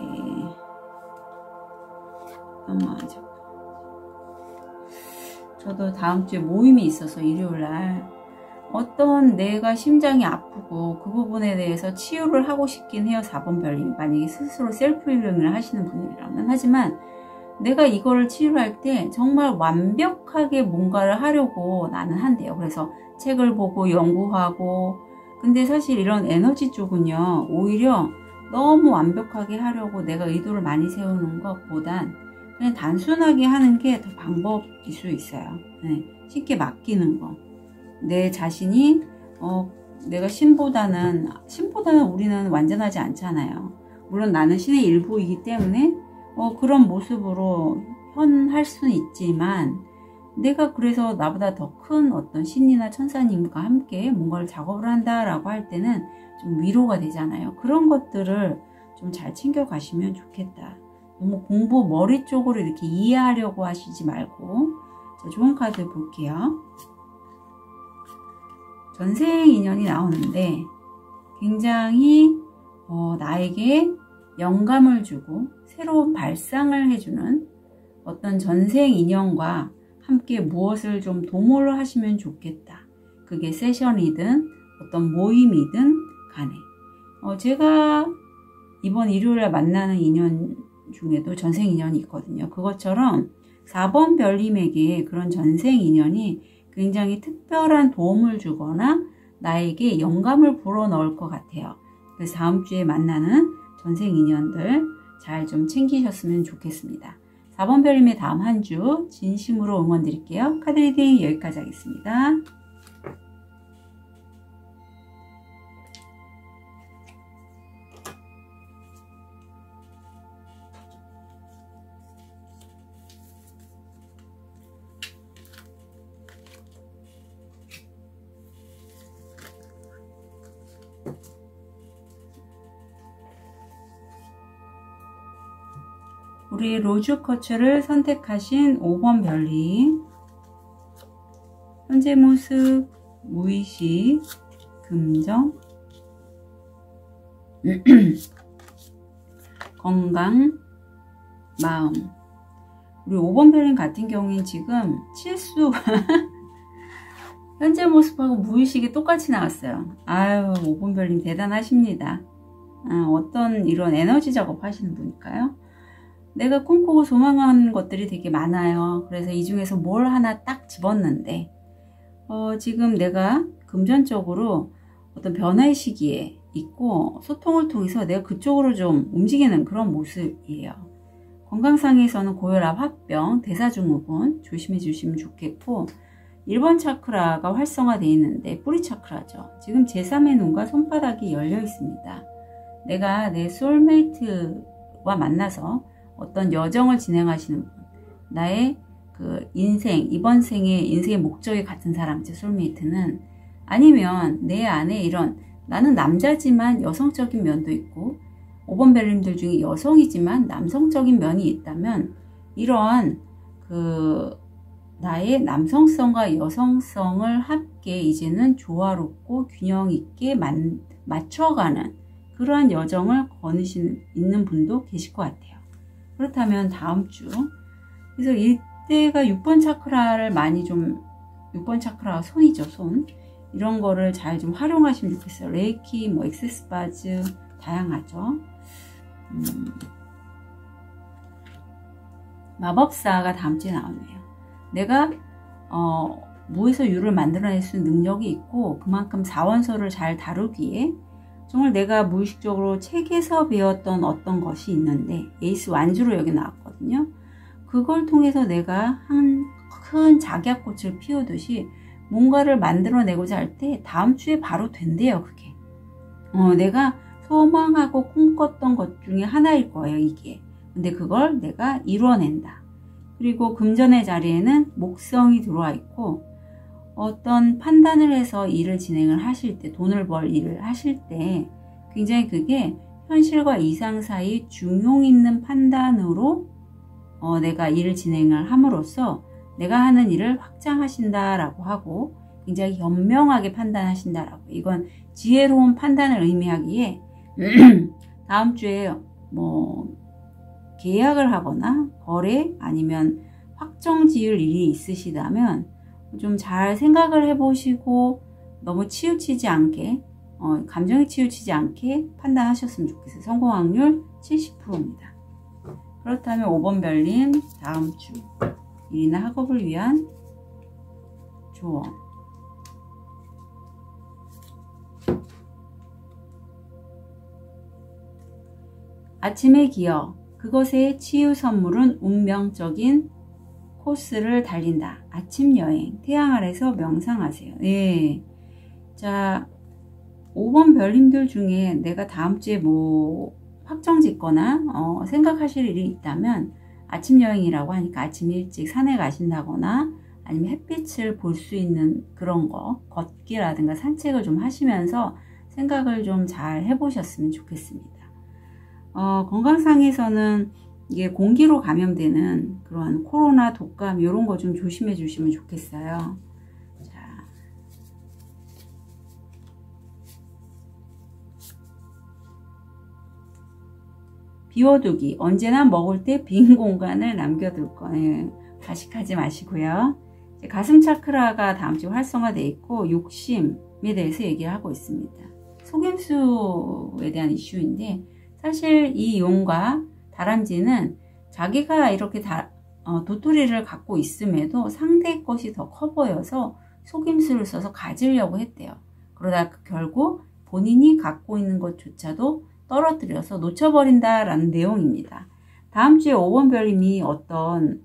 저도 다음 주에 모임이 있어서 일요일날 어떤 내가 심장이 아프고 그 부분에 대해서 치유를 하고 싶긴 해요. 4번 별님. 만약에 스스로 셀프 힐링을 하시는 분이라면. 하지만 내가 이거를 치유할 때 정말 완벽하게 뭔가를 하려고 나는 한대요. 그래서 책을 보고 연구하고, 근데 사실 이런 에너지 쪽은요, 오히려 너무 완벽하게 하려고 내가 의도를 많이 세우는 것보단 그냥 단순하게 하는 게 더 방법일 수 있어요. 네, 쉽게 맡기는 거. 내 자신이 내가 신보다는 우리는 완전하지 않잖아요. 물론 나는 신의 일부이기 때문에 그런 모습으로 현할 수는 있지만, 내가 그래서 나보다 더 큰 어떤 신이나 천사님과 함께 뭔가를 작업을 한다라고 할 때는 좀 위로가 되잖아요. 그런 것들을 좀 잘 챙겨 가시면 좋겠다. 너무 공부 머리 쪽으로 이렇게 이해하려고 하시지 말고. 자, 좋은 카드 볼게요. 전생 인연이 나오는데 굉장히 나에게 영감을 주고 새로운 발상을 해주는 어떤 전생 인연과 함께 무엇을 좀 도모를 하시면 좋겠다. 그게 세션이든 어떤 모임이든 간에. 제가 이번 일요일에 만나는 인연 중에도 전생 인연이 있거든요. 그것처럼 4번 별님에게 그런 전생 인연이 굉장히 특별한 도움을 주거나 나에게 영감을 불어넣을 것 같아요. 그래서 다음 주에 만나는 전생 인연들 잘 좀 챙기셨으면 좋겠습니다. 4번 별님의 다음 한 주 진심으로 응원 드릴게요. 카드 리딩 여기까지 하겠습니다. 우리 로즈쿼츠를 선택하신 5번 별님. 현재 모습, 무의식, 금정, 건강, 마음. 우리 5번 별님 같은 경우엔 지금 칠수 현재 모습하고 무의식이 똑같이 나왔어요. 아유, 5번 별님 대단하십니다. 어떤 이런 에너지 작업 하시는 분일까요? 내가 꿈꾸고 소망하는 것들이 되게 많아요. 그래서 이 중에서 뭘 하나 딱 집었는데 지금 내가 금전적으로 어떤 변화의 시기에 있고 소통을 통해서 내가 그쪽으로 좀 움직이는 그런 모습이에요. 건강상에서는 고혈압, 화병, 대사증후군 조심해 주시면 좋겠고 1번 차크라가 활성화되어 있는데 뿌리 차크라죠. 지금 제3의 눈과 손바닥이 열려 있습니다. 내가 내 소울메이트와 만나서 어떤 여정을 진행하시는 분, 나의 그 인생, 이번 생의 인생의 목적이 같은 사람, 제 소울메이트는 아니면 내 안에 이런 나는 남자지만 여성적인 면도 있고 5번 벨님들 중에 여성이지만 남성적인 면이 있다면 이러한 그 나의 남성성과 여성성을 함께 이제는 조화롭고 균형 있게 맞춰가는 그러한 여정을 거느시는 있는 분도 계실 것 같아요. 그렇다면 다음 주 그래서 이때가 6번 차크라를 많이 좀 6번 차크라가 손이죠. 손 이런 거를 잘 좀 활용하시면 좋겠어요. 레이키, 뭐 엑세스바즈 다양하죠. 마법사가 다음 주에 나오네요. 내가 무에서 유를 만들어낼 수 있는 능력이 있고 그만큼 사원소를 잘 다루기에 정말 내가 무의식적으로 책에서 배웠던 어떤 것이 있는데 에이스 완주로 여기 나왔거든요. 그걸 통해서 내가 한 큰 작약꽃을 피우듯이 뭔가를 만들어내고자 할 때 다음 주에 바로 된대요. 그게 내가 소망하고 꿈꿨던 것 중에 하나일 거예요. 이게 근데 그걸 내가 이루어낸다. 그리고 금전의 자리에는 목성이 들어와 있고 어떤 판단을 해서 일을 진행을 하실 때 돈을 벌 일을 하실 때 굉장히 그게 현실과 이상 사이 중용 있는 판단으로 내가 일을 진행을 함으로써 내가 하는 일을 확장하신다라고 하고 굉장히 현명하게 판단하신다라고 이건 지혜로운 판단을 의미하기에 다음 주에 뭐 계약을 하거나 거래 아니면 확정 지을 일이 있으시다면 좀 잘 생각을 해보시고 너무 치우치지 않게 감정에 치우치지 않게 판단하셨으면 좋겠어요. 성공 확률 70%입니다. 그렇다면 5번 별님 다음 주 일이나 학업을 위한 조언 아침의 기억 그것의 치유 선물은 운명적인 코스를 달린다. 아침 여행 태양 아래서 명상하세요. 예. 자 5번 별님들 중에 내가 다음 주에 뭐 확정 짓거나 생각하실 일이 있다면 아침 여행이라고 하니까 아침 일찍 산에 가신다거나 아니면 햇빛을 볼 수 있는 그런 거 걷기라든가 산책을 좀 하시면서 생각을 좀 잘 해보셨으면 좋겠습니다. 건강상에서는 이게 공기로 감염되는 그런 코로나, 독감 이런 거 좀 조심해 주시면 좋겠어요. 자, 비워두기. 언제나 먹을 때 빈 공간을 남겨둘 거예요. 과식하지 마시고요. 가슴 차크라가 다음 주에 활성화되어 있고 욕심에 대해서 얘기를 하고 있습니다. 속임수에 대한 이슈인데 사실 이 용과 다람쥐는 자기가 이렇게 도토리를 갖고 있음에도 상대의 것이 더 커 보여서 속임수를 써서 가지려고 했대요. 그러다 결국 본인이 갖고 있는 것조차도 떨어뜨려서 놓쳐버린다라는 내용입니다. 다음 주에 5번 별님이 어떤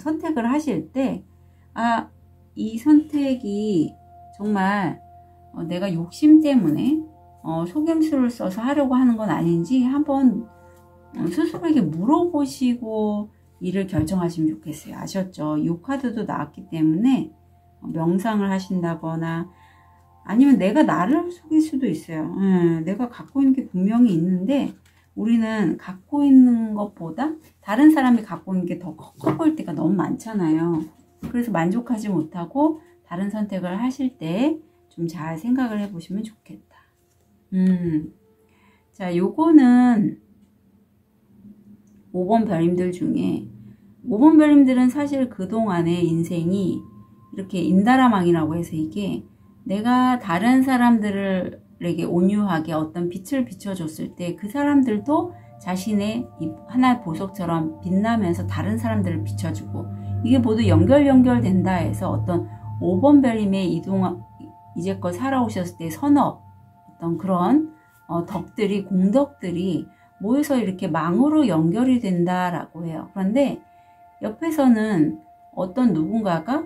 선택을 하실 때 이 선택이 정말 내가 욕심 때문에 속임수를 써서 하려고 하는 건 아닌지 한번 스스로에게 물어보시고 일을 결정하시면 좋겠어요. 아셨죠? 이 카드도 나왔기 때문에 명상을 하신다거나 아니면 내가 나를 속일 수도 있어요. 내가 갖고 있는 게 분명히 있는데 우리는 갖고 있는 것보다 다른 사람이 갖고 있는 게 더 커 보일 때가 너무 많잖아요. 그래서 만족하지 못하고 다른 선택을 하실 때 좀 잘 생각을 해보시면 좋겠다. 자, 요거는 5번 별님들 중에 5번 별님들은 사실 그동안의 인생이 이렇게 인다라망이라고 해서 이게 내가 다른 사람들에게 온유하게 어떤 빛을 비춰줬을 때 그 사람들도 자신의 하나의 보석처럼 빛나면서 다른 사람들을 비춰주고, 이게 모두 연결된다 해서 어떤 5번 별님의 이제껏 살아오셨을 때 선업, 어떤 그런 덕들이, 공덕들이 모여서 이렇게 망으로 연결이 된다라고 해요. 그런데 옆에서는 어떤 누군가가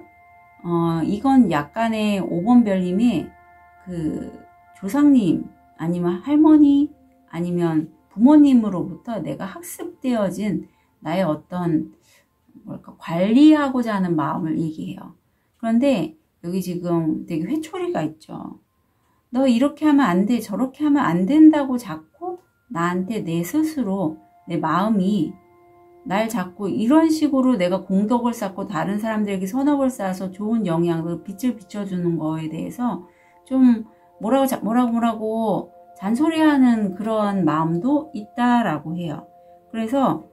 이건 약간의 5번 별님의 그 조상님 아니면 할머니 아니면 부모님으로부터 내가 학습되어진 나의 어떤 관리하고자 하는 마음을 얘기해요. 그런데 여기 지금 되게 회초리가 있죠. 너 이렇게 하면 안 돼, 저렇게 하면 안 된다고 자꾸 나한테 내 스스로 내 마음이 날 자꾸 이런 식으로 내가 공덕을 쌓고 다른 사람들에게 선업을 쌓아서 좋은 영향을 빛을 비춰주는 거에 대해서 좀 뭐라고 잔소리하는 그런 마음도 있다라고 해요. 그래서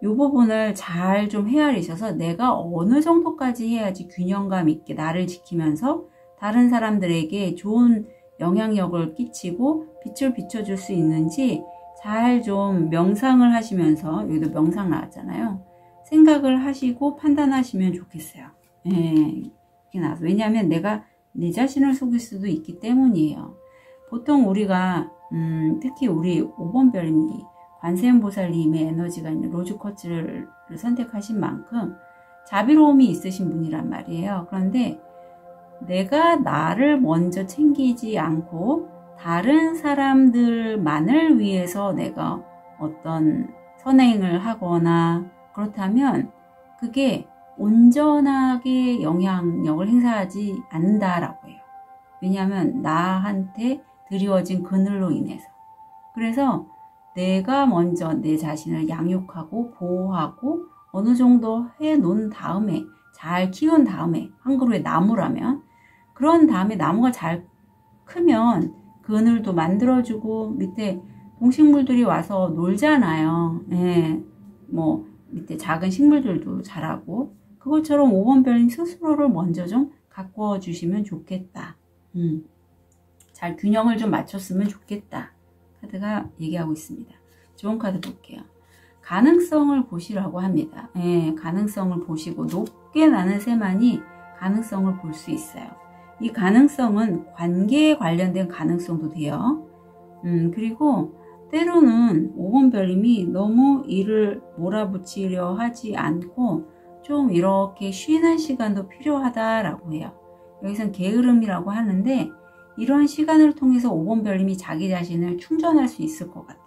이 부분을 잘 좀 헤아리셔서 내가 어느 정도까지 해야지 균형감 있게 나를 지키면서 다른 사람들에게 좋은 영향력을 끼치고 빛을 비춰줄 수 있는지 잘 좀 명상을 하시면서, 여기도 명상 나왔잖아요. 생각을 하시고 판단하시면 좋겠어요. 이렇게 나와서. 왜냐하면 내가 내 자신을 속일 수도 있기 때문이에요. 보통 우리가 특히 우리 5번 별님이 관세음보살님의 에너지가 있는 로즈쿼츠를 선택하신 만큼 자비로움이 있으신 분이란 말이에요. 그런데 내가 나를 먼저 챙기지 않고 다른 사람들만을 위해서 내가 어떤 선행을 하거나 그렇다면 그게 온전하게 영향력을 행사하지 않는다라고 해요. 왜냐하면 나한테 드리워진 그늘로 인해서. 그래서 내가 먼저 내 자신을 양육하고 보호하고 어느 정도 해놓은 다음에, 잘 키운 다음에, 한 그루의 나무라면 그런 다음에 나무가 잘 크면 그늘도 만들어주고 밑에 동식물들이 와서 놀잖아요. 뭐 밑에 작은 식물들도 자라고, 그것처럼 5번 별님 스스로를 먼저 좀 가꾸어 주시면 좋겠다. 잘 균형을 좀 맞췄으면 좋겠다. 카드가 얘기하고 있습니다. 좋은 카드 볼게요. 가능성을 보시라고 합니다. 가능성을 보시고 높게 나는 새만이 가능성을 볼 수 있어요. 이 가능성은 관계에 관련된 가능성도 돼요. 그리고 때로는 5번 별님이 너무 일을 몰아붙이려 하지 않고 좀 이렇게 쉬는 시간도 필요하다라고 해요. 여기선 게으름이라고 하는데 이런 시간을 통해서 5번 별님이 자기 자신을 충전할 수 있을 것 같아요.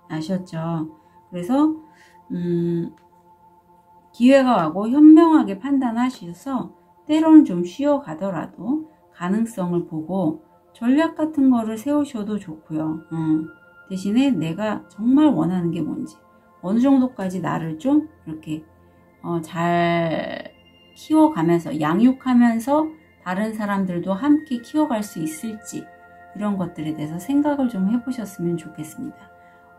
아셨죠? 그래서 기회가 와고 현명하게 판단하셔서 때로는 좀 쉬어가더라도 가능성을 보고 전략 같은 거를 세우셔도 좋고요. 대신에 내가 정말 원하는 게 뭔지, 어느 정도까지 나를 좀 이렇게 잘 키워가면서, 양육하면서 다른 사람들도 함께 키워갈 수 있을지, 이런 것들에 대해서 생각을 좀 해보셨으면 좋겠습니다.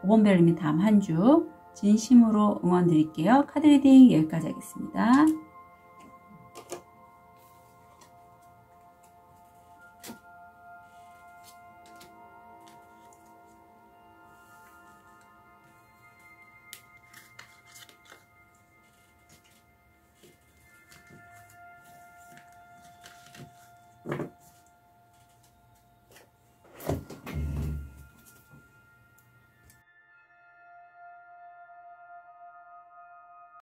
5번 별님이 다음 한 주 진심으로 응원 드릴게요. 카드 리딩 여기까지 하겠습니다.